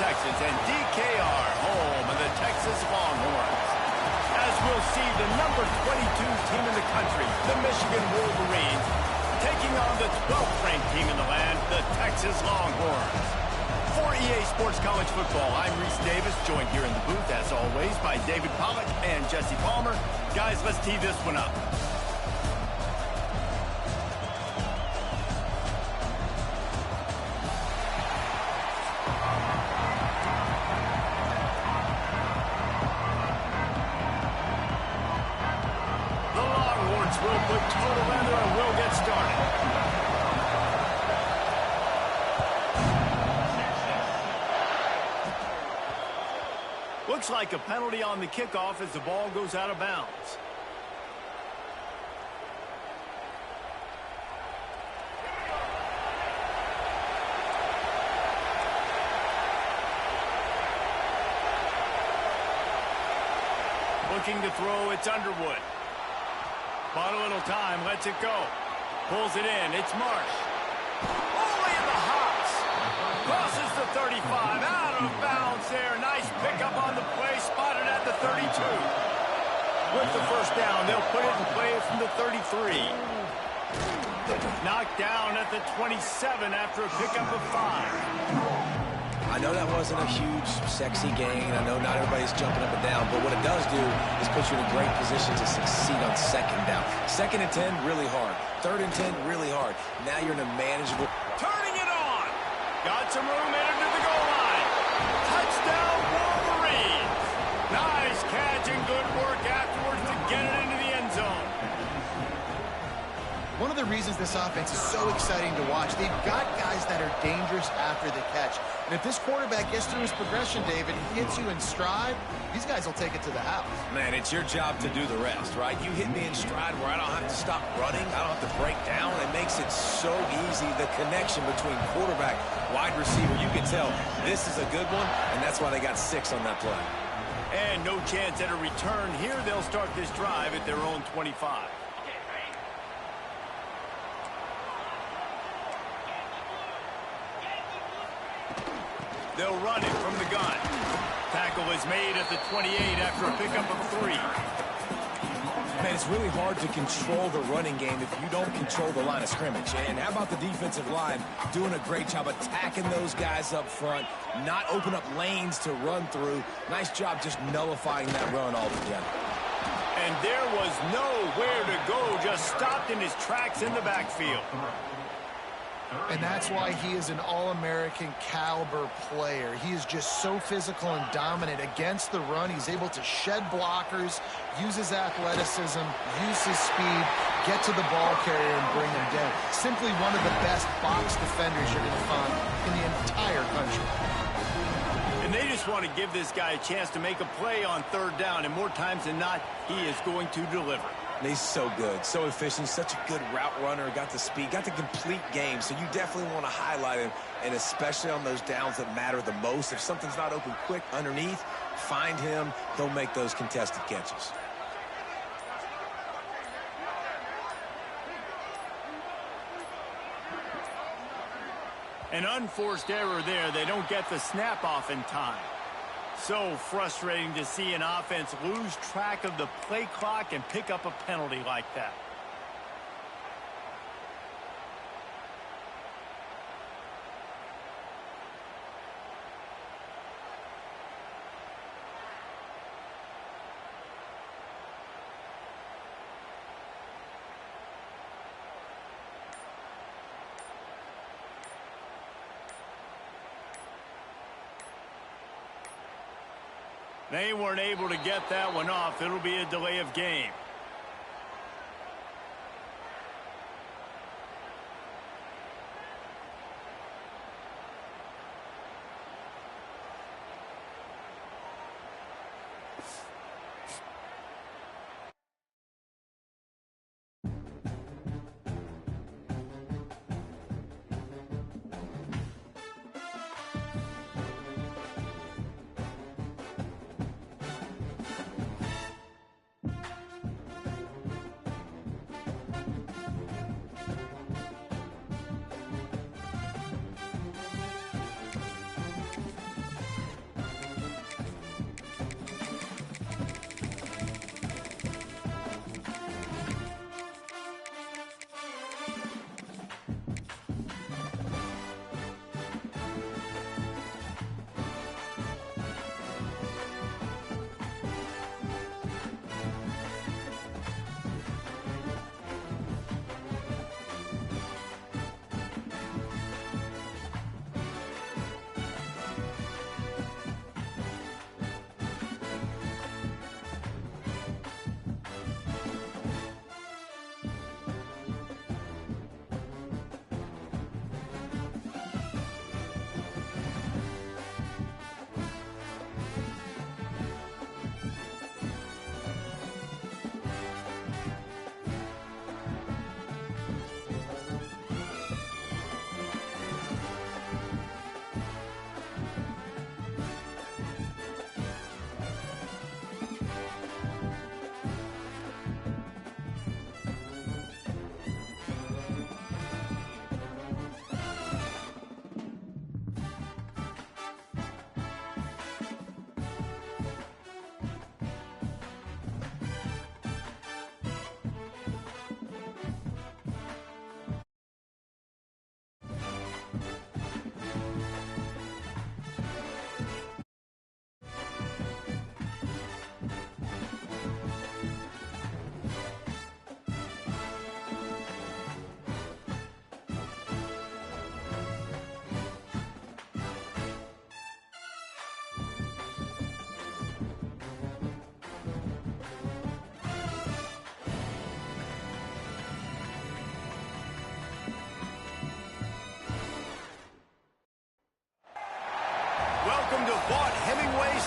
Texas, and DKR, home of the Texas Longhorns. As we'll see, the number 22 team in the country, the Michigan Wolverines, taking on the 12th ranked team in the land, the Texas Longhorns. For EA Sports College Football, I'm Reese Davis, joined here in the booth, as always, by David Pollack and Jesse Palmer. Guys, let's tee this one up. The Longhorns will put total weather and we'll get started. Looks like a penalty on the kickoff as the ball goes out of bounds. Looking to throw, it's Underwood. Bought a little time, lets it go. Pulls it in, it's Marsh. All the way in the hops. Crosses the 35, out of bounds there. Nice pickup on the play, spotted at the 32. With the first down, they'll put it in play from the 33. Knocked down at the 27 after a pickup of 5. I know that wasn't a huge, sexy gain. I know not everybody's jumping up and down, but what it does do is put you in a great position to succeed on second down. 2nd and 10, really hard. 3rd and 10, really hard. Now you're in a manageable... Turning it on! Got some room, entered to the goal line. Touchdown, Wolverines! Nice catch and good work afterwards to get it into the end zone. One of the reasons this offense is so exciting to watch, they've got guys that are dangerous after the catch. And if this quarterback gets through his progression, David, hits you in stride, these guys will take it to the house. Man, it's your job to do the rest, right? You hit me in stride where I don't have to stop running. I don't have to break down. It makes it so easy, the connection between quarterback, wide receiver. You can tell this is a good one, and that's why they got 6 on that play. And no chance at a return here. They'll start this drive at their own 25. They'll run it from the gun. Tackle is made at the 28 after a pickup of 3. Man, it's really hard to control the running game if you don't control the line of scrimmage. And how about the defensive line doing a great job attacking those guys up front, not open up lanes to run through. Nice job just nullifying that run altogether. And there was nowhere to go, just stopped in his tracks in the backfield. And that's why he is an All-American caliber player. He is just so physical and dominant against the run. He's able to shed blockers, use his athleticism, use his speed, get to the ball carrier and bring him down. Simply one of the best box defenders you're going to find in the entire country. And they just want to give this guy a chance to make a play on 3rd down, and more times than not, he is going to deliver. He's so good, so efficient, such a good route runner, got the speed, got the complete game, so you definitely want to highlight him, and especially on those downs that matter the most. If something's not open quick underneath, find him, he'll make those contested catches. An unforced error there. They don't get the snap off in time. So frustrating to see an offense lose track of the play clock and pick up a penalty like that. They weren't able to get that one off. It'll be a delay of game.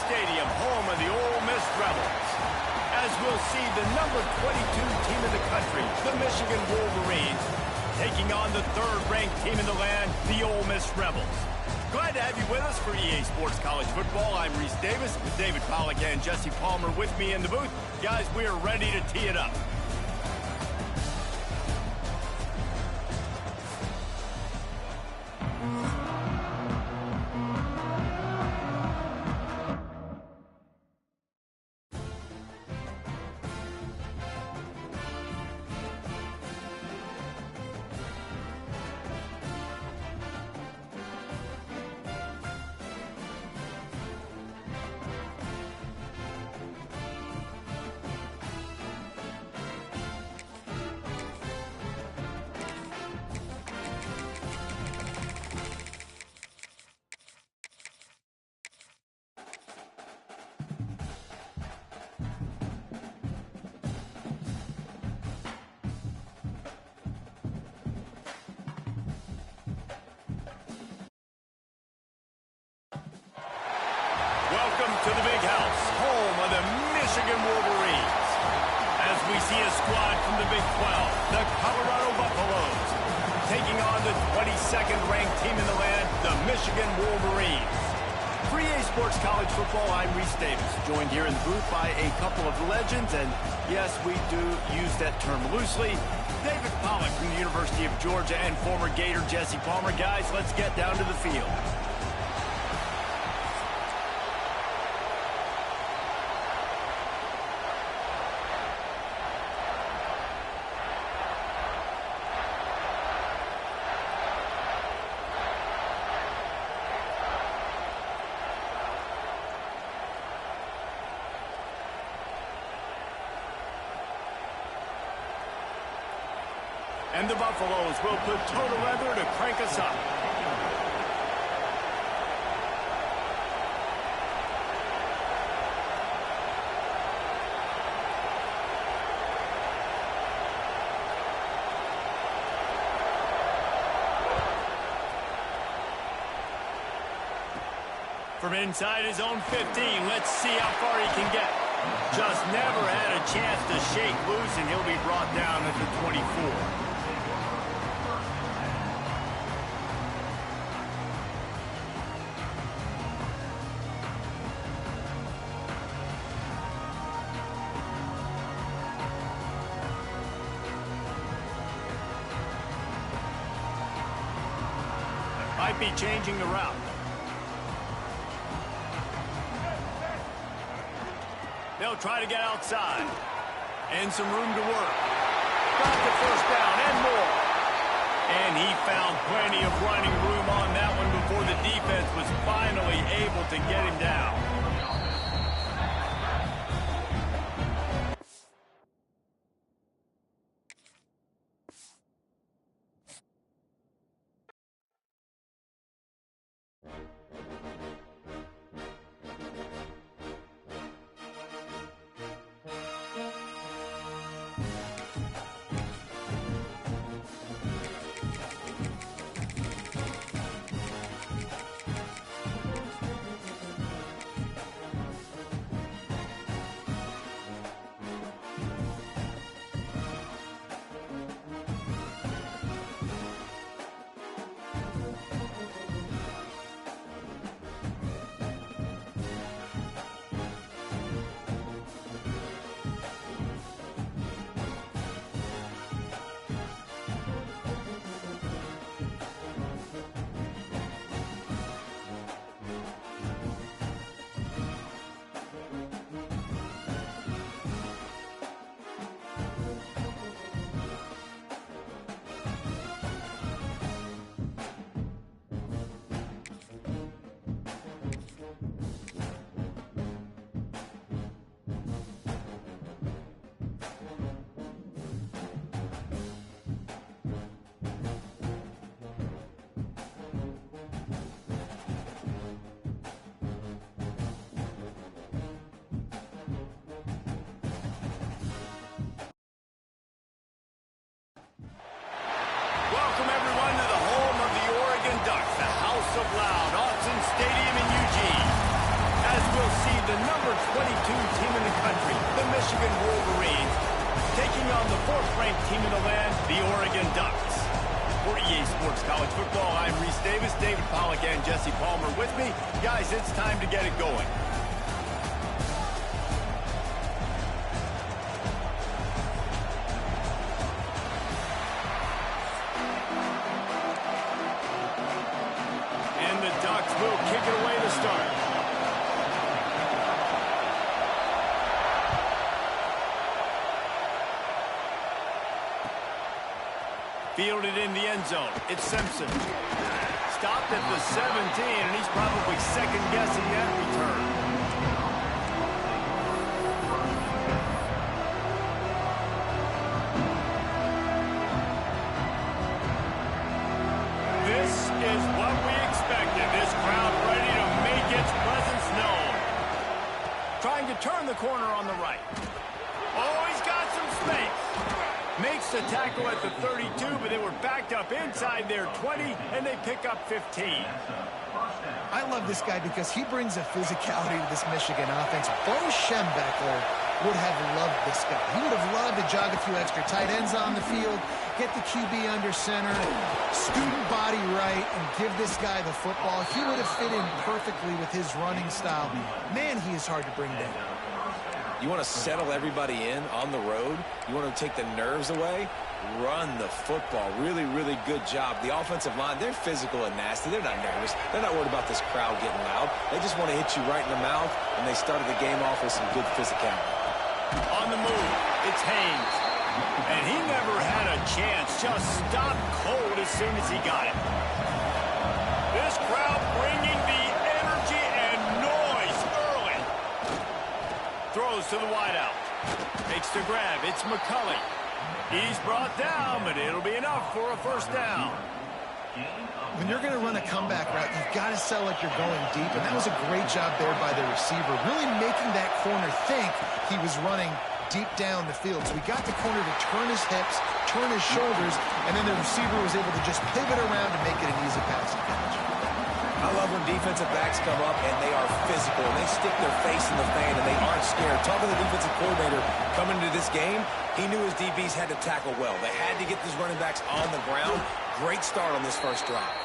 Stadium, home of the Ole Miss Rebels. As we'll see the number 22 team in the country, the Michigan Wolverines, taking on the third-ranked team in the land, the Ole Miss Rebels. Glad to have you with us for EA Sports College Football. I'm Reese Davis with David Pollack and Jesse Palmer with me in the booth. Guys, we are ready to tee it up. Welcome to the Big House, home of the Michigan Wolverines. As we see a squad from the Big 12, the Colorado Buffaloes, taking on the 22nd ranked team in the land, the Michigan Wolverines. For EA Sports College Football, I'm Reese Davis, joined here in the booth by a couple of legends, and yes, we do use that term loosely. David Pollack from the University of Georgia and former Gator Jesse Palmer. Guys, let's get down to the field. And the Buffaloes will put total leather to crank us up. From inside his own 15, let's see how far he can get. Just never had a chance to shake loose, and he'll be brought down at the 24. Might be changing the route. They'll try to get outside. And some room to work. Got the first down and more. And he found plenty of running room on that one before the defense was finally able to get him down. the number 22 team in the country, the Michigan Wolverines, taking on the 4th-ranked team in the land, the Oregon Ducks. For EA Sports College Football, I'm Reese Davis, David Pollack, and Jesse Palmer with me. Guys, it's time to get it going. And the Ducks will kick it away to start. Fielded in the end zone. It's Simpson. Stopped at the 17, and he's probably second-guessing that return. This is what we expected. This crowd ready to make its presence known. Trying to turn the corner on the right. Oh, he's got some space. Makes the tackle at the 32, but they were backed up inside their 20, and they pick up 15. I love this guy because he brings a physicality to this Michigan offense. Bo Schembechler would have loved this guy. He would have loved to jog a few extra tight ends on the field, get the QB under center, student body right, and give this guy the football. He would have fit in perfectly with his running style. Man, he is hard to bring down. You want to settle everybody in on the road? You want to take the nerves away? Run the football. Really, really good job. The offensive line, they're physical and nasty. They're not nervous. They're not worried about this crowd getting loud. They just want to hit you right in the mouth, and they started the game off with some good physicality. On the move, it's Haynes. And he never had a chance. Just stopped cold as soon as he got it. This crowd bringing the energy and noise early. Throws to the wideout. Makes the grab. It's McCulley. He's brought down, but it'll be enough for a first down. When you're going to run a comeback route, you've got to sell like you're going deep, and that was a great job there by the receiver, really making that corner think he was running deep down the field. So he got the corner to turn his hips, turn his shoulders, and then the receiver was able to just pivot around to make it an easy passing catch. I love when defensive backs come up and they are physical and they stick their face in the fan and they aren't scared. Talking to the defensive coordinator coming into this game, he knew his DBs had to tackle well. They had to get these running backs on the ground. Great start on this first drive.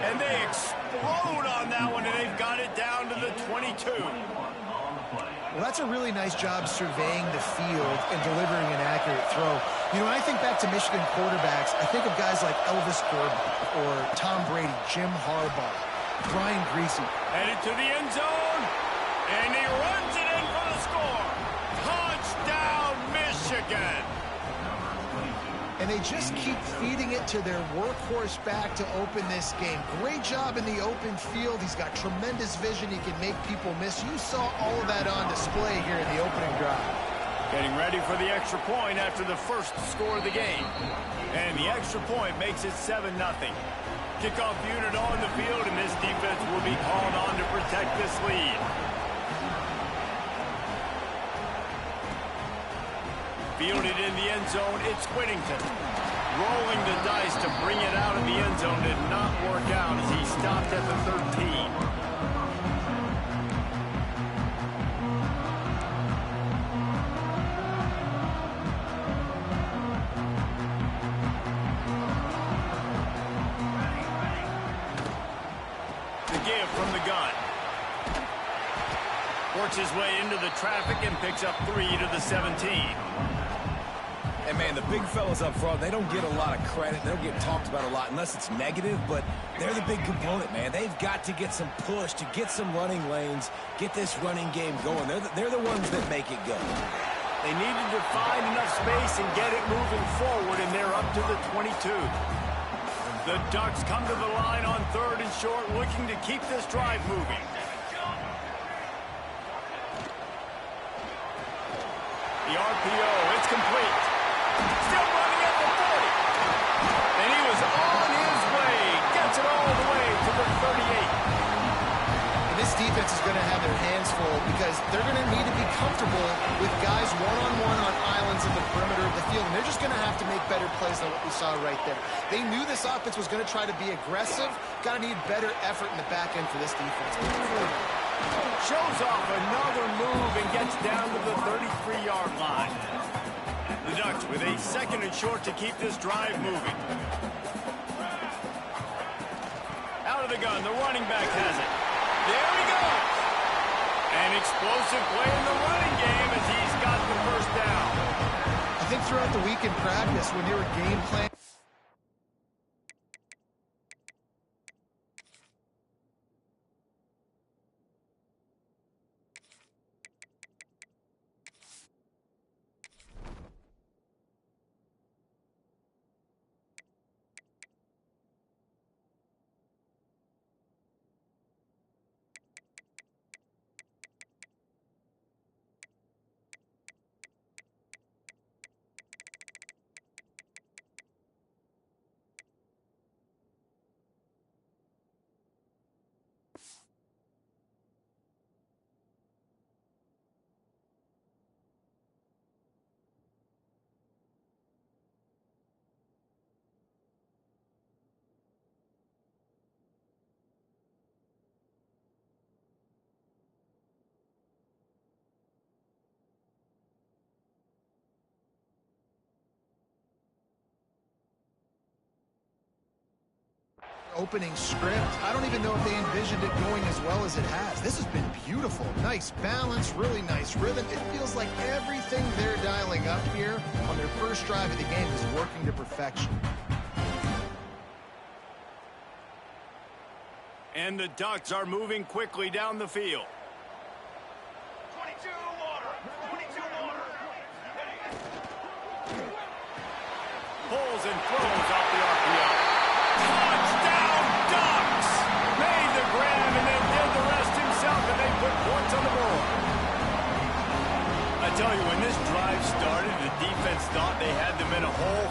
And they explode on that one, and they've got it down to the 22. Well, that's a really nice job surveying the field and delivering an accurate throw. You know, when I think back to Michigan quarterbacks, I think of guys like Elvis Gordon or Tom Brady, Jim Harbaugh, Brian Griese. Headed to the end zone, and he runs it in for the score. Touchdown, Michigan. And they just keep feeding it to their workhorse back to open this game. Great job in the open field. He's got tremendous vision. He can make people miss. You saw all of that on display here in the opening drive. Getting ready for the extra point after the first score of the game. And the extra point makes it 7-0. Kickoff unit on the field, and this defense will be called on to protect this lead. Fielded in the end zone, it's Whittington. Rolling the dice to bring it out of the end zone did not work out as he stopped at the 13. The give from the gun. Works his way into the traffic and picks up 3 to the 17. And, man, the big fellas up front, they don't get a lot of credit. They don't get talked about a lot unless it's negative, but they're the big component, man. They've got to get some push, to get some running lanes, get this running game going. They're the ones that make it go. They needed to find enough space and get it moving forward, and they're up to the 22. The Ducks come to the line on 3rd and short, looking to keep this drive moving. The RPO, it's complete. Still running at the 40. And he was on his way. Gets it all the way to the 38. And this defense is going to have their hands full because they're going to need to be comfortable with guys one-on-one on islands in the perimeter of the field. And they're just going to have to make better plays than what we saw right there. They knew this offense was going to try to be aggressive. Got to need better effort in the back end for this defense. Shows off another move and gets down to the 33-yard line. The Ducks with a 2nd and short to keep this drive moving. Out of the gun, the running back has it. There he goes. An explosive play in the running game as he's got the first down. I think throughout the week in practice, when they were game planning, opening script, I don't even know if they envisioned it going as well as it has. This has been beautiful. Nice balance, really nice rhythm. It feels like everything they're dialing up here on their first drive of the game is working to perfection. And the Ducks are moving quickly down the field. 22 water. 22 water. Pulls and throws off the RPO. Touchdown, Ducks! Made the grab and then did the rest himself, and they put points on the board. I tell you, when this drive started, the defense thought they had them in a hole.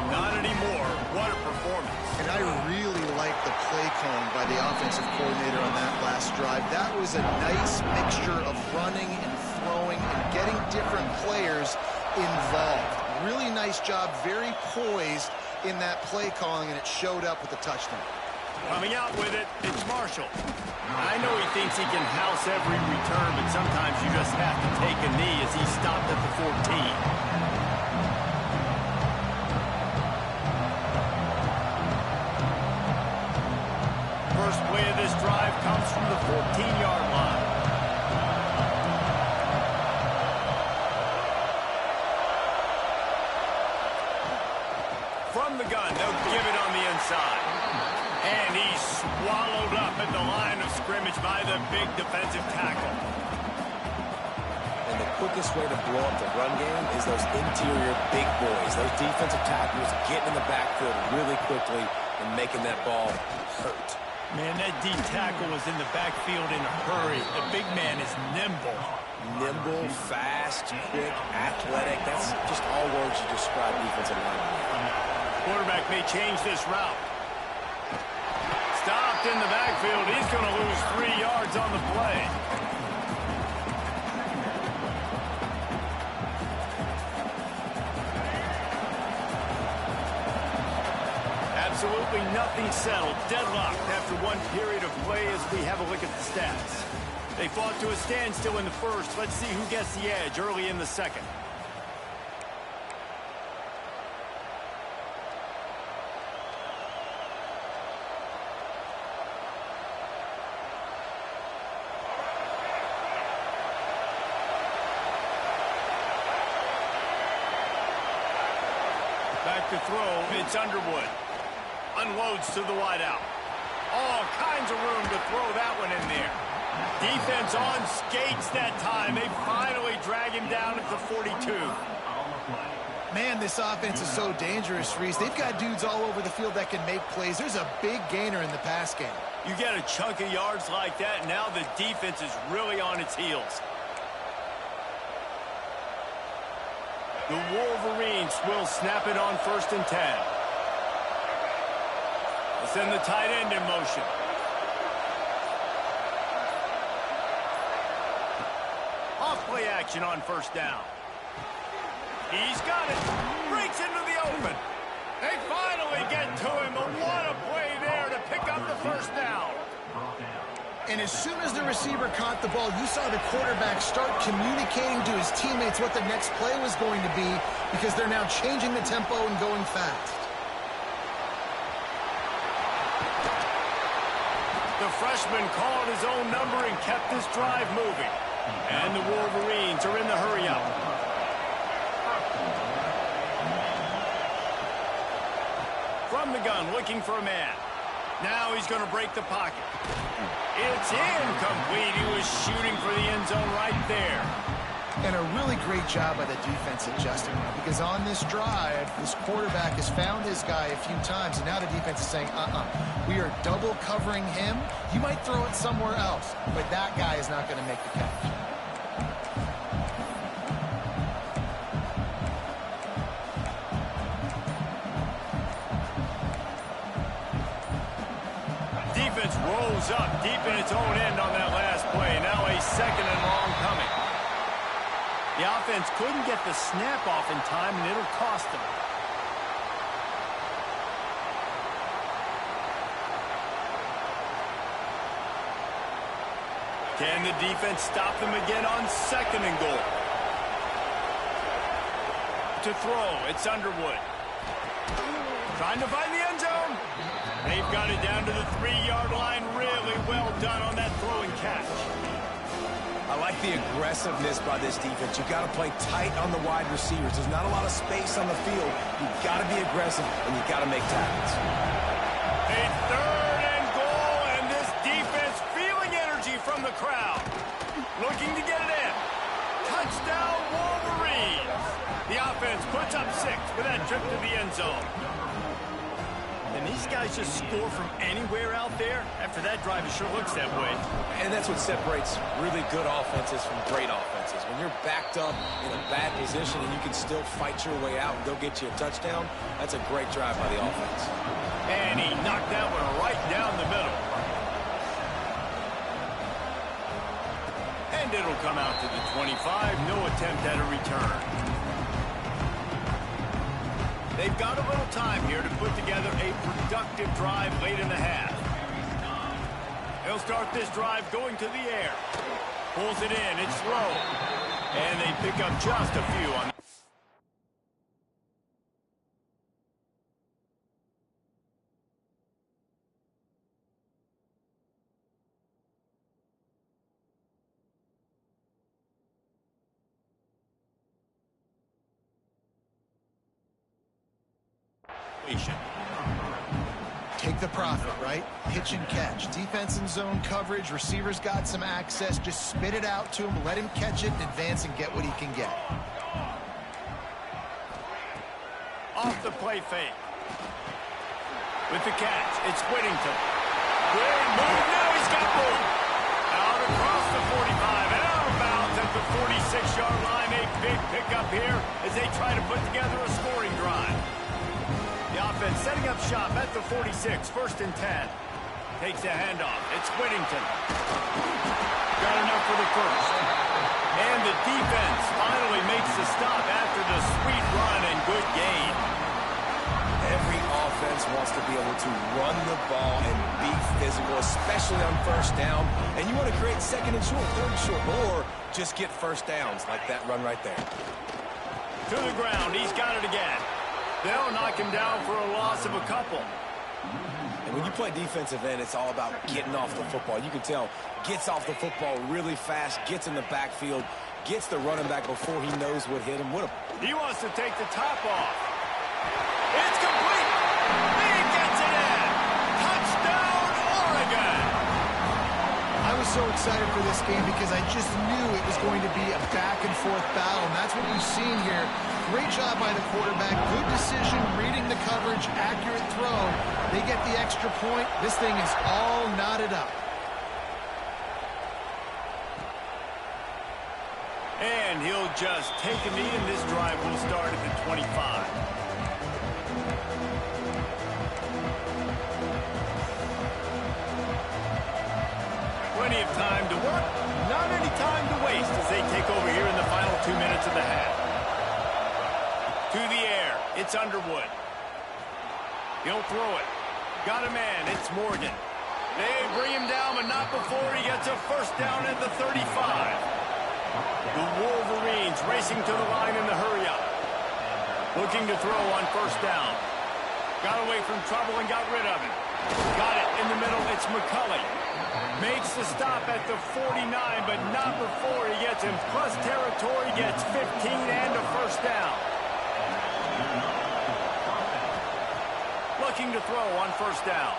Not anymore. What a performance. And I really like the play calling by the offensive coordinator on that last drive. That was a nice mixture of running and throwing and getting different players involved. Really nice job, very poised in that play calling, and it showed up with the touchdown. Coming out with it, it's Marshall. I know he thinks he can house every return, but sometimes you just have to take a knee as he stopped at the 14. First play of this drive comes from the 14-yard line. From the gun, they'll give it on the inside. And he's swallowed up at the line of scrimmage by the big defensive tackle. And the quickest way to blow up the run game is those interior big boys. Those defensive tackles getting in the backfield really quickly and making that ball hurt. Man, that D tackle was in the backfield in a hurry. The big man is nimble. Nimble, fast, quick, athletic. That's just all words to describe defensive line. Quarterback may change this route. Stopped in the backfield. He's going to lose 3 yards on the play. Absolutely nothing settled. Deadlocked after one period of play as we have a look at the stats. They fought to a standstill in the first. Let's see who gets the edge early in the second. Back to throw, it's Underwood. Unloads to the wideout. All kinds of room to throw that one in there. Defense on skates that time. They finally drag him down at the 42. Man, this offense is so dangerous, Reese. They've got dudes all over the field that can make plays. There's a big gainer in the pass game. You get a chunk of yards like that, and now the defense is really on its heels. The Wolverines will snap it on 1st and 10. They'll send the tight end in motion. Off play action on 1st down. He's got it. Breaks into the open. They finally get to him, but what a play there to pick up the 1st down. And as soon as the receiver caught the ball, you saw the quarterback start communicating to his teammates what the next play was going to be because they're now changing the tempo and going fast. The freshman called his own number and kept this drive moving. And the Wolverines are in the hurry-up. From the gun, looking for a man. Now he's going to break the pocket. It's incomplete. He was shooting for the end zone right there. And a really great job by the defense adjusting now, because on this drive, this quarterback has found his guy a few times, and now the defense is saying, we are double covering him. You might throw it somewhere else, but that guy is not going to make the catch. Defense rolls up deep in its own end on that last play. Now a second and long coming. The offense couldn't get the snap off in time, and it'll cost them. Can the defense stop them again on second and goal? To throw, it's Underwood. Trying to find the end zone. They've got it down to the 3-yard line. Really well done on that throw and catch. I like the aggressiveness by this defense. You've got to play tight on the wide receivers. There's not a lot of space on the field. You've got to be aggressive, and you've got to make tackles. A third and goal, and this defense feeling energy from the crowd. Looking to get it in. Touchdown, Wolverines. The offense puts up 6 with that trip to the end zone. And these guys just score from anywhere out there. After that drive, it sure looks that way. And that's what separates really good offenses from great offenses. When you're backed up in a bad position and you can still fight your way out and go get you a touchdown, that's a great drive by the offense. And he knocked that one right down the middle. And it'll come out to the 25. No attempt at a return. They've got a little time here to put together a productive drive late in the half. They'll start this drive going to the air. Pulls it in. It's slow. And they pick up just a few on Take the profit, right? Pitch and catch. Defense and zone coverage. Receivers got some access. Just spit it out to him. Let him catch it and advance and get what he can get. Off the play fake. With the catch, it's Whittington. Good move. Now he's got both. Out across the 45 and out of bounds at the 46-yard line. A big pickup here as they try to put together a scoring drive. The offense setting up shop at the 46, 1st and 10. Takes a handoff. It's Whittington. Got enough for the first. And the defense finally makes the stop after the sweet run and good gain. Every offense wants to be able to run the ball and be physical, especially on 1st down. And you want to create 2nd and short, 3rd and short, or just get 1st downs like that run right there. To the ground. He's got it again. They'll knock him down for a loss of a couple. And when you play defensive end, it's all about getting off the football. You can tell, gets off the football really fast, gets in the backfield, gets the running back before he knows what hit him. He wants to take the top off. It's complete. He gets it in. Touchdown, Oregon. I was so excited for this game because I just knew it was going to be a back-and-forth battle, and that's what we've seen here. Great job by the quarterback. Good decision, reading the coverage, accurate throw. They get the extra point. This thing is all knotted up. And he'll just take a knee, and this drive will start at the 25. Plenty of time to work, not any time to waste as they take over here in the final 2 minutes of the half. To the air, it's Underwood. He'll throw it. Got a man, it's Morgan. They bring him down, but not before he gets a first down at the 35. The Wolverines racing to the line in the hurry-up. Looking to throw on first down. Got away from trouble and got rid of it. Got it in the middle. It's McCulley. Makes the stop at the 49, but not before he gets in plus territory, gets 15 and a first down. Looking to throw on first down.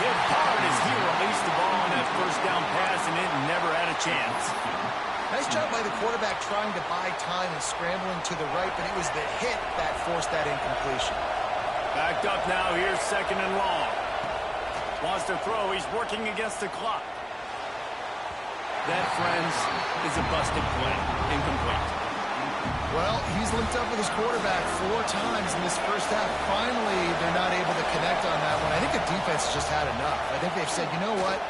Hit hard as he released the ball on that first down pass, and it never had a chance. Nice job by the quarterback trying to buy time and scrambling to the right, but it was the hit that forced that incompletion. Backed up now, here's second and long. Wants to throw, he's working against the clock. That, friends, is a busted play. Incomplete. Well, he's linked up with his quarterback 4 times in this first half. Finally, they're not able to connect on that one. I think the defense just had enough. I think they've said, you know what?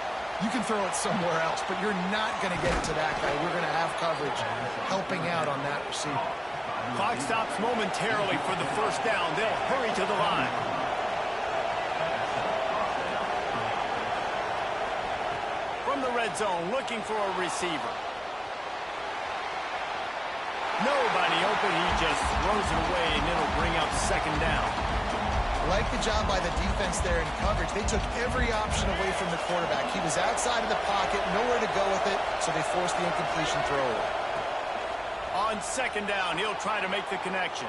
You can throw it somewhere else, but you're not going to get it to that guy. We're going to have coverage helping out on that receiver. Clock stops momentarily for the first down. They'll hurry to the line. From the red zone, looking for a receiver. Nobody open. He just throws it away, and it'll bring up second down. Like the job by the defense there in coverage. They took every option away from the quarterback. He was outside of the pocket, nowhere to go with it, so they forced the incompletion throw away. On second down, he'll try to make the connection.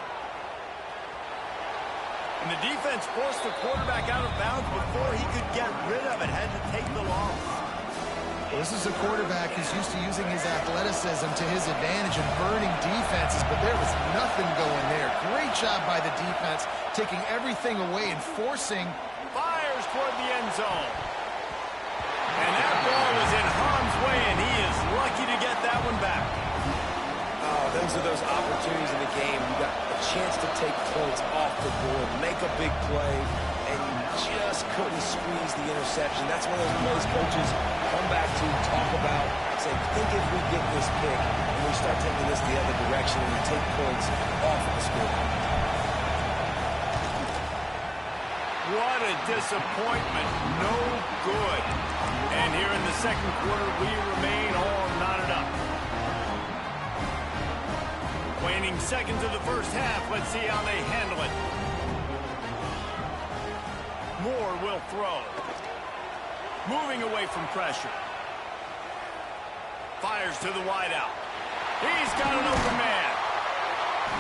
And the defense forced the quarterback out of bounds before he could get rid of it. Had to take the loss. Well, this is a quarterback who's used to using his athleticism to his advantage and burning defenses, but there was nothing going there. Great job by the defense, taking everything away and forcing. Fires toward the end zone. And that ball was in harm's way, and he is lucky to get that one back. Those are those opportunities in the game. You got a chance to take points off the board, make a big play, and you just couldn't squeeze the interception. That's one of those plays coaches come back to, talk about, say, think if we get this pick and we start taking this the other direction and we take points off of the scoreboard. What a disappointment. No good. And here in the second quarter, we remain all knotted up. Waning seconds of the first half. Let's see how they handle it. Moore will throw. Moving away from pressure. Fires to the wideout. He's got an open man.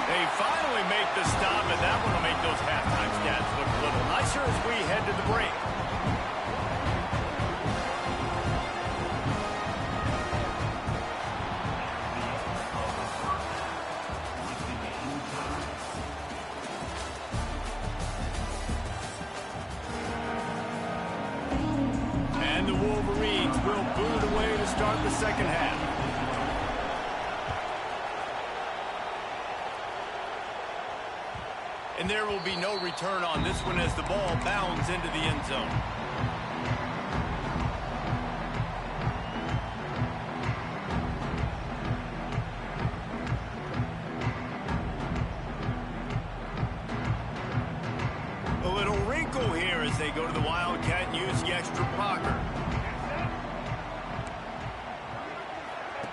They finally make the stop, and that one will make those halftime stats look a little nicer as we head to the break. And the Wolverines will boot it away to start the second half. And there will be no return on this one as the ball bounds into the end zone. A little wrinkle here as they go to the Wildcat and use the extra blocker.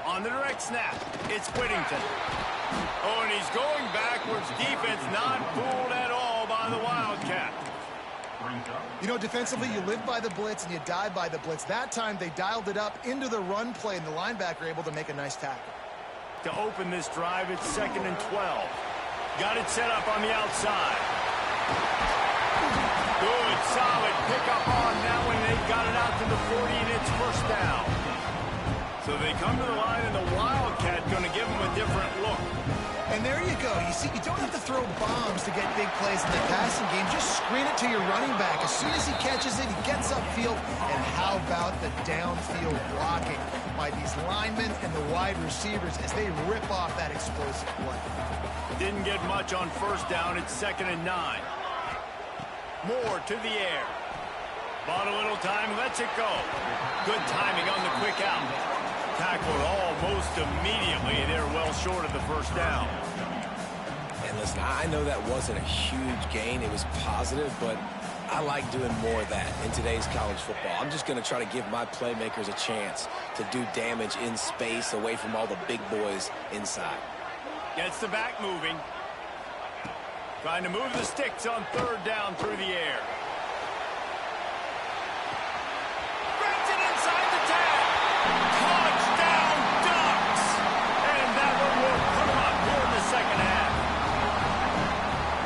On the direct snap, it's Whittington. Oh, and he's going backwards. Defense not fooled at all by the Wildcat. You know, defensively, you live by the blitz and you die by the blitz. That time, they dialed it up into the run play, and the linebacker able to make a nice tackle. To open this drive, it's 2nd and 12. Got it set up on the outside. Good, solid pickup on that one. They got it out to the 40, and it's first down. So they come to the line, and the Wildcat going to give them a different look. And there you go. You see, you don't have to throw bombs to get big plays in the passing game. Just screen it to your running back. As soon as he catches it, he gets upfield. And how about the downfield blocking by these linemen and the wide receivers as they rip off that explosive play. Didn't get much on first down. It's 2nd and 9. Moore to the air. Bought a little time, lets it go. Good timing on the quick out. Tackled almost immediately. They're well short of the first down. And listen, I know that wasn't a huge gain. It was positive, but I like doing more of that in today's college football. I'm just going to try to give my playmakers a chance to do damage in space away from all the big boys inside. Gets the back moving. Trying to move the sticks on third down through the air. Grabs it inside the tag. Touchdown Ducks! And that one will put them up here in the second half.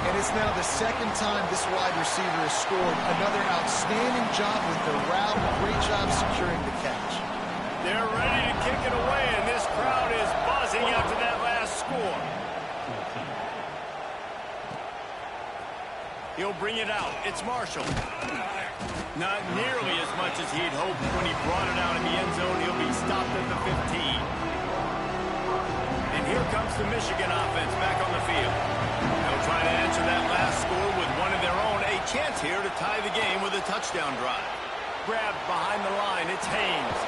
And it's now the second time this wide receiver has scored. Another outstanding job with the route. Great job securing the catch. They're ready to kick it away, and this crowd is buzzing after that last score. He'll bring it out. It's Marshall. Not nearly as much as he'd hoped when he brought it out in the end zone. He'll be stopped at the 15. And here comes the Michigan offense back on the field. They'll try to answer that last score with one of their own. A chance here to tie the game with a touchdown drive. Grabbed behind the line. It's Haynes.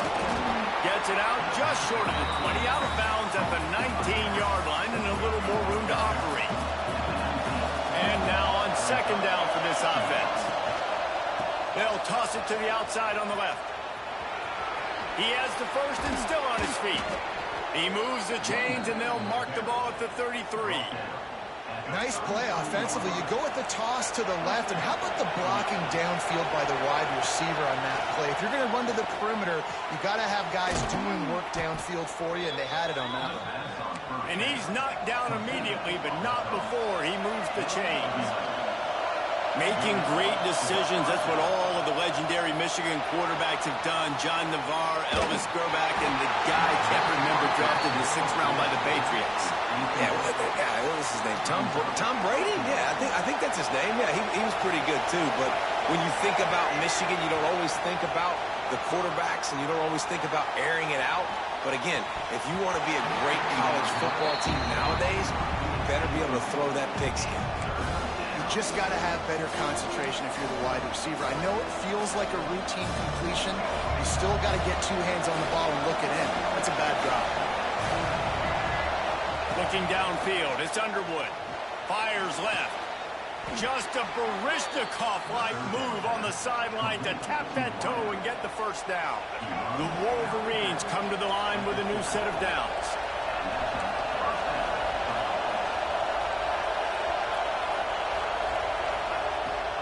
Gets it out just short of the 20. Out of bounds at the 19-yard line and a little more room to operate. And now on second down for this offense. They'll toss it to the outside on the left. He has the first and still on his feet. He moves the chains and they'll mark the ball at the 33. Nice play offensively. You go with the toss to the left, and how about the blocking downfield by the wide receiver on that play? If you're going to run to the perimeter, you got to have guys doing work downfield for you, and they had it on that one. And he's knocked down immediately, but not before he moves the chains. Making great decisions, that's what all of the legendary Michigan quarterbacks have done. John Navarre, Elvis Grbac, and the guy I can't remember drafted in the 6th round by the Patriots. Yeah, what was his name? Tom Brady? Yeah, I think that's his name. Yeah, he was pretty good too. But when you think about Michigan, you don't always think about the quarterbacks, and you don't always think about airing it out. But again, if you want to be a great college football team nowadays, you better be able to throw that pigskin. You just got to have better concentration if you're the wide receiver. I know it feels like a routine completion. You still got to get two hands on the ball and look it in. That's a bad drop. Looking downfield, it's Underwood. Fires left. Just a Baryshnikov-like move on the sideline to tap that toe and get the first down. The Wolverines come to the line with a new set of downs.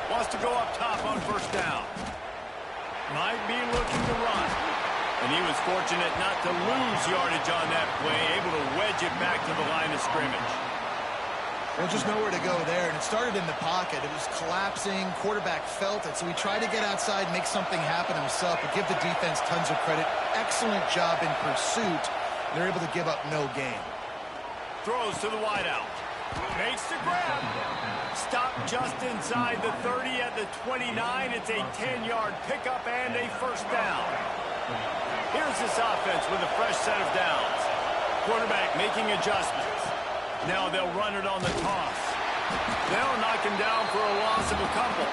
Wants to go up top on first down. Might be looking to run. And he was fortunate not to lose yardage on that play, able to wedge it back to the line of scrimmage. Well, just nowhere to go there, and it started in the pocket. It was collapsing. Quarterback felt it, so he tried to get outside, make something happen himself, but give the defense tons of credit. Excellent job in pursuit. They're able to give up no gain. Throws to the wideout. Makes the grab. Stopped just inside the 30 at the 29. It's a 10-yard pickup and a first down. Here's this offense with a fresh set of downs. Quarterback making adjustments. Now they'll run it on the toss. They'll knock him down for a loss of a couple.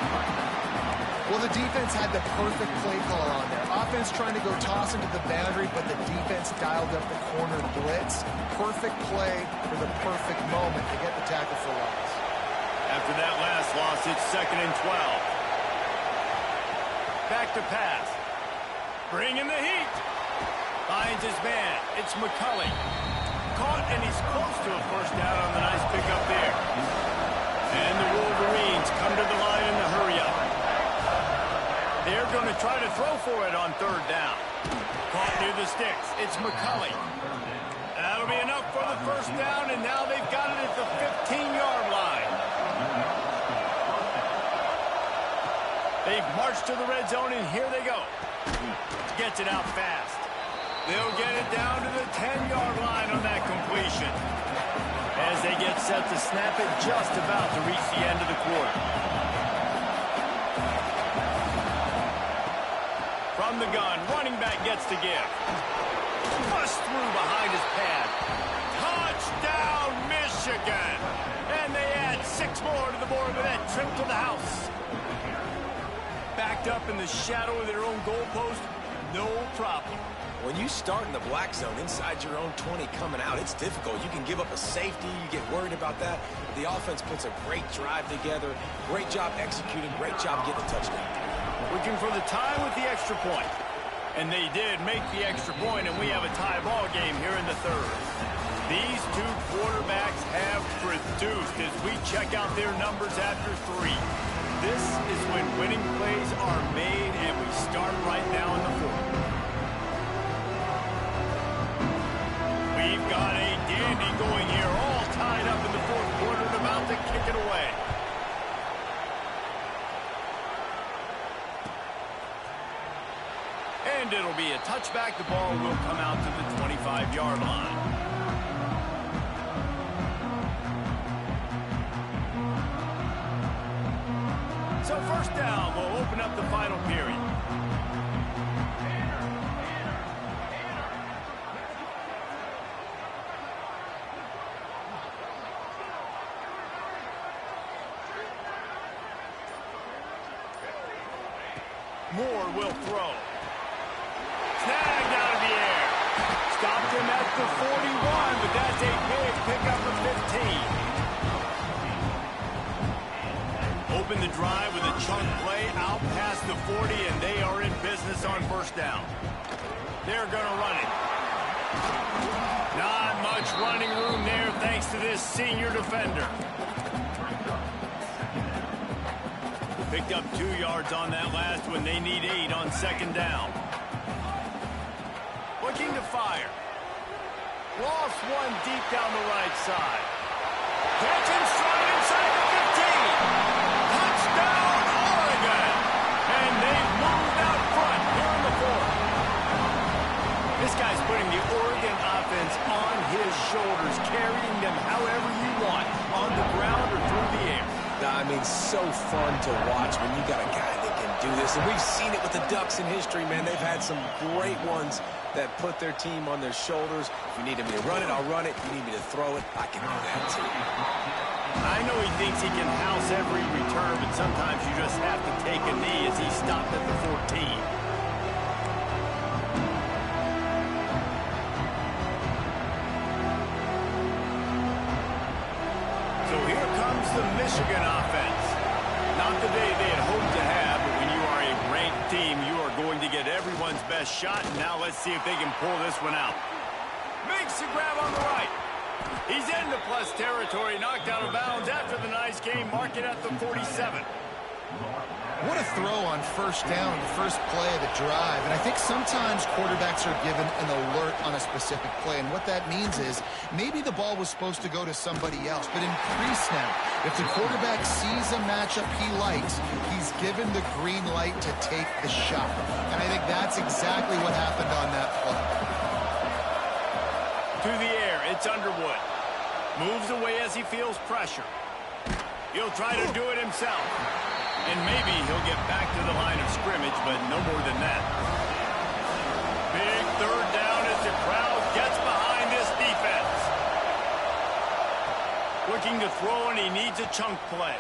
Well, the defense had the perfect play call on there. Offense trying to go toss into the boundary, but the defense dialed up the corner blitz. Perfect play for the perfect moment to get the tackle for loss. After that last loss, it's 2nd and 12. Back to pass. Bringing the heat. Finds his man. It's McCulley. Caught, and he's close to a first down on the nice pickup there. And the Wolverines come to the line in the hurry-up. They're going to try to throw for it on third down. Caught near the sticks. It's McCulley. That'll be enough for the first down, and now they've got it at the 15-yard line. They've marched to the red zone, and here they go. Gets it out fast. They'll get it down to the 10-yard line on that completion. As they get set to snap it, just about to reach the end of the quarter. From the gun, running back gets to give. Bust through behind his pad. Touchdown, Michigan! And they add 6 more to the board with that trip to the house. Backed up in the shadow of their own goalpost, No problem. When you start in the black zone inside your own 20 coming out, it's difficult. You can give up a safety. You get worried about that. But the offense puts a great drive together. Great job executing. Great job getting a touchdown. Looking for the tie with the extra point. And they did make the extra point, and we have a tie ball game here in the third. These two quarterbacks have produced as we check out their numbers after 3. This is when winning plays are made, and we start right now in the fourth. We've got a dandy going here, all tied up in the fourth quarter and about to kick it away. And it'll be a touchback. The ball will come out to the 25-yard line. So first down, we'll open up the final period. Moore will throw. Snagged out of the air. Stopped him at the 41, but that's a big pickup of 15. Open the drive with a chunk play out past the 40, and they are in business on first down. They're going to run it. Not much running room there thanks to this senior defender. Picked up 2 yards on that last one. They need 8 on second down. Looking to fire. Lost one deep down the right side. Catch and stride inside the 15. Touchdown, Oregon. And they've moved out front here in the fourth. This guy's putting the Oregon offense on his shoulders, carrying them however you want, on the ground or through the air. I mean, so fun to watch when you got a guy that can do this. And we've seen it with the Ducks in history, man. They've had some great ones that put their team on their shoulders. If you need me to run it, I'll run it. If you need me to throw it, I can do that too. I know he thinks he can house every return, but sometimes you just have to take a knee as he stopped at the 14. So here comes the Michigan offense. Not the day they had hoped to have, but when you are a ranked team, you are going to get everyone's best shot. And now let's see if they can pull this one out. Makes the grab on the right. He's into plus territory, knocked out of bounds after the nice game, mark it at the 47. What a throw on first down, the first play of the drive. And I think sometimes quarterbacks are given an alert on a specific play. And what that means is maybe the ball was supposed to go to somebody else. But in pre-snap, if the quarterback sees a matchup he likes, he's given the green light to take the shot. And I think that's exactly what happened on that play. To the air, it's Underwood. Moves away as he feels pressure. He'll try to do it himself. And maybe he'll get back to the line of scrimmage, but no more than that. Big third down as the crowd gets behind this defense. Looking to throw, and he needs a chunk play.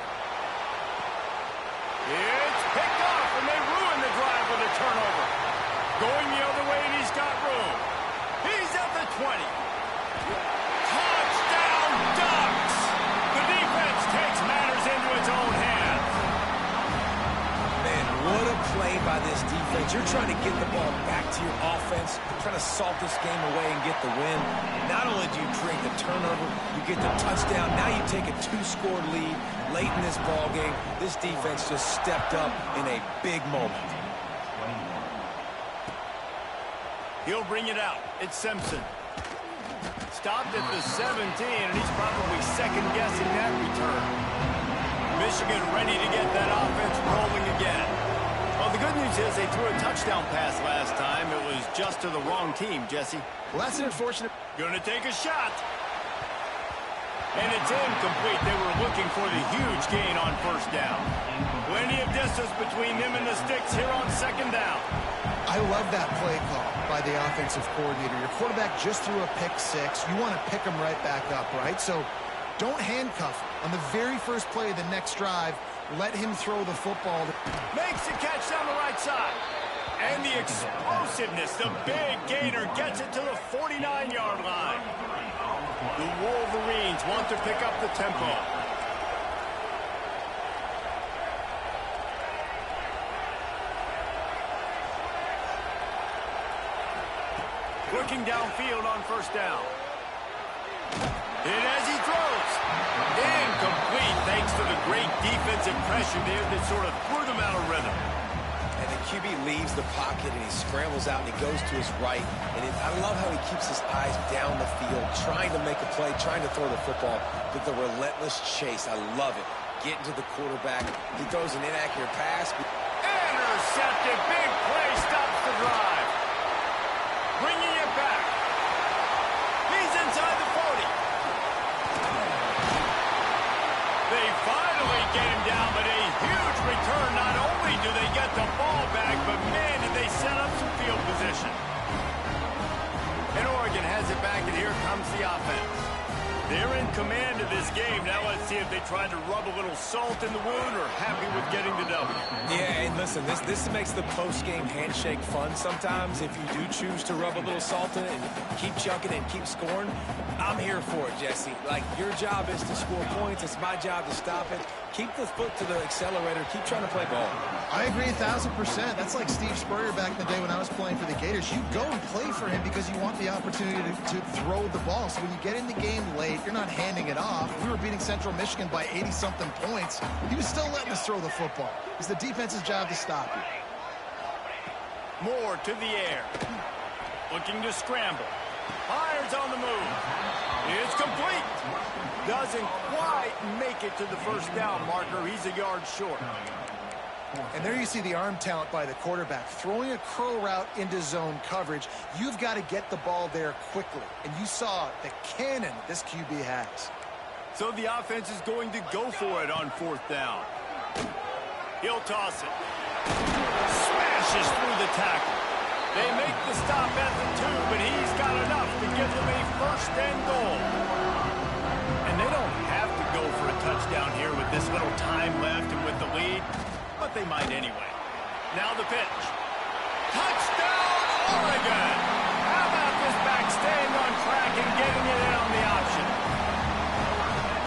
It's picked off, and they ruin the drive with a turnover. Going the other way, and he's got room. He's at the 20. Touchdown, Ducks! The defense takes matters into its own hands. Man, what a play by this defense. You're trying to get the ball back to your offense. You're trying to salt this game away and get the win. Not only do you create the turnover, you get the touchdown. Now you take a 2-score lead late in this ball game. This defense just stepped up in a big moment. He'll bring it out. It's Simpson. Stopped at the 17, and he's probably second-guessing that return. Michigan ready to get that offense rolling again. Well, the good news is they threw a touchdown pass last time. It was just to the wrong team, Jesse. Well, that's an unfortunate. Going to take a shot. And it's incomplete. They were looking for the huge gain on first down. Plenty of distance between them and the sticks here on second down. I love that play call by the offensive coordinator. Your quarterback just threw a pick six. You want to pick him right back up, right? So don't handcuff him. On the very first play of the next drive, let him throw the football. Makes the catch down the right side. And the explosiveness, the big gainer gets it to the 49-yard line. The Wolverines want to pick up the tempo. Looking downfield on first down. And as he throws, incomplete thanks to the great defensive pressure there that sort of threw them out of rhythm. And the QB leaves the pocket and he scrambles out and he goes to his right. And I love how he keeps his eyes down the field, trying to make a play, trying to throw the football, but the relentless chase. I love it. Getting to the quarterback. He throws an inaccurate pass. Intercepted. Big play stops the drive. Bringing it back. He's inside the 40. They finally get him down, but a huge return. Not only do they get the ball back, but man, did they set up some field position. And Oregon has it back, and here comes the offense. They're in command of this game. Now let's see if they try to rub a little salt in the wound or happy with getting the W. Yeah, and listen, this makes the post-game handshake fun sometimes. If you do choose to rub a little salt in it and keep chucking and keep scoring, I'm here for it, Jesse. Like, your job is to score points. It's my job to stop it. Keep the foot to the accelerator. Keep trying to play ball. I agree 1,000%. That's like Steve Spurrier back in the day when I was playing for the Gators. You go and play for him because you want the opportunity to throw the ball. So when you get in the game late, you're not handing it off. We were beating Central Michigan by 80-something points. He was still letting us throw the football. It's the defense's job to stop you. Moore to the air. Looking to scramble. Fires on the move. It's complete. Doesn't quite make it to the first down marker. He's a yard short. And there you see the arm talent by the quarterback. Throwing a curl route into zone coverage, you've got to get the ball there quickly. And you saw the cannon this QB has. So the offense is going to go for it on fourth down. He'll toss it. Smashes through the tackle. They make the stop at the 2, but he's got enough to give them a first and goal. And they don't have to go for a touchdown here with this little time left and with the lead, but they might anyway. Now the pitch. Touchdown, Oregon! How about this back staying on track and getting it in on the option?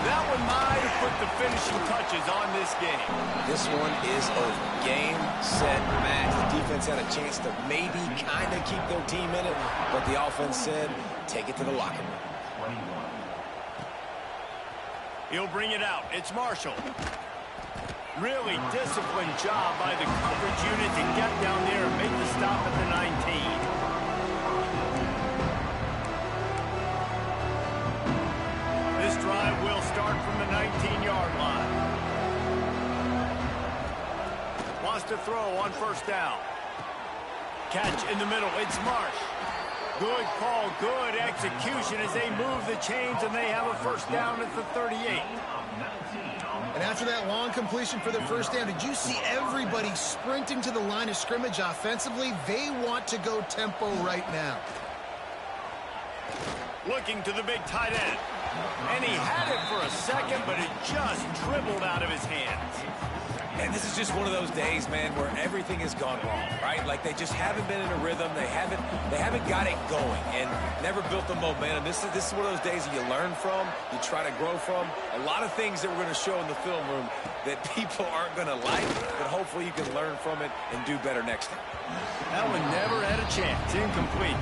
That one might have put the finishing touches on this game. This one is over. Game, set, match. The defense had a chance to maybe kind of keep their team in it, but the offense said, take it to the locker room. He'll bring it out. It's Marshall. Really disciplined job by the coverage unit to get down there and make the stop at the 19. This drive will start from the 19-yard line. Wants to throw on first down. Catch in the middle. It's Marsh. Good call, good execution as they move the chains, and they have a first down at the 38. And after that long completion for the first down, did you see everybody sprinting to the line of scrimmage offensively? They want to go tempo right now. Looking to the big tight end. And he had it for a second, but it just dribbled out of his hands. And this is just one of those days, man, where everything has gone wrong, right? Like, they just haven't been in a rhythm. They haven't got it going and never built the momentum. This is one of those days that you learn from, you try to grow from. A lot of things that we're going to show in the film room that people aren't going to like, but hopefully you can learn from it and do better next time. That one never had a chance. Incomplete.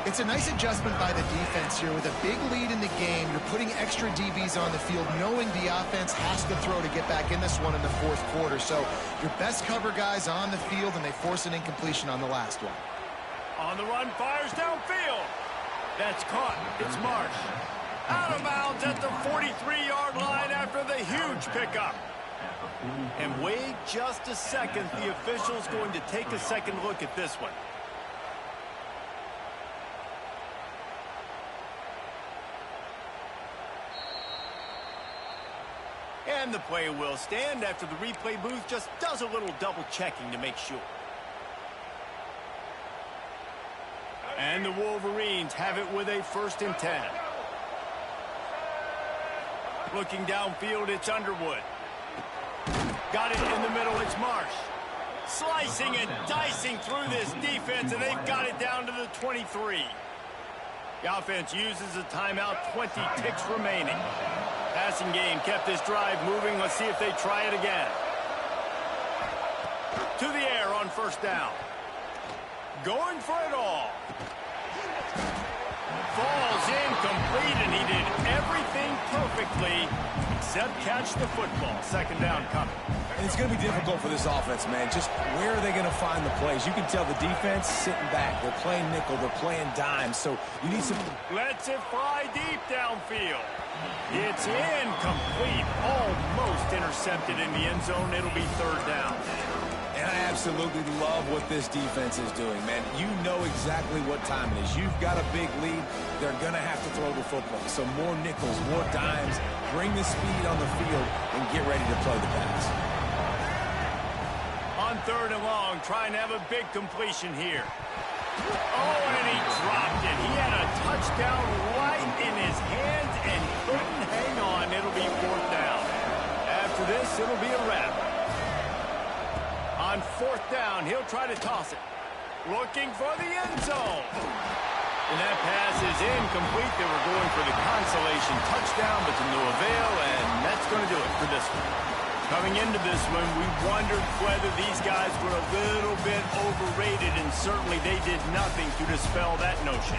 It's a nice adjustment by the defense here. With a big lead in the game, you're putting extra DBs on the field, knowing the offense has to throw to get back in this one in the fourth quarter. So your best cover guys on the field, and they force an incompletion on the last one. On the run, fires downfield. That's caught. It's Marsh. Out of bounds at the 43-yard line after the huge pickup. And wait just a second. The official's going to take a second look at this one. And the play will stand after the replay booth just does a little double checking to make sure. And the Wolverines have it with a 1st and 10. Looking downfield, it's Underwood. Got it in the middle, it's Marsh. Slicing and dicing through this defense, and they've got it down to the 23. The offense uses a timeout, 20 ticks remaining. Passing game kept this drive moving. Let's see if they try it again. To the air on first down. Going for it all. Falls incomplete, and he did everything perfectly except catch the football. Second down coming. And it's going to be difficult for this offense, man. Just where are they going to find the plays? You can tell the defense sitting back. They're playing nickel. They're playing dime. So you need some... Lets it fly deep downfield. It's incomplete. Almost intercepted in the end zone. It'll be third down. And I absolutely love what this defense is doing, man. You know exactly what time it is. You've got a big lead. They're going to have to throw the football. So more nickels, more dimes. Bring the speed on the field and get ready to play the pass. On third and long, trying to have a big completion here. Oh, and he dropped it. He had a touchdown right in his hands and couldn't hang on. It'll be fourth down. After this, it'll be a wrap. On fourth down, he'll try to toss it. Looking for the end zone. And that pass is incomplete. They were going for the consolation touchdown, but to no avail, and that's going to do it for this one. Coming into this one, we wondered whether these guys were a little bit overrated, and certainly they did nothing to dispel that notion.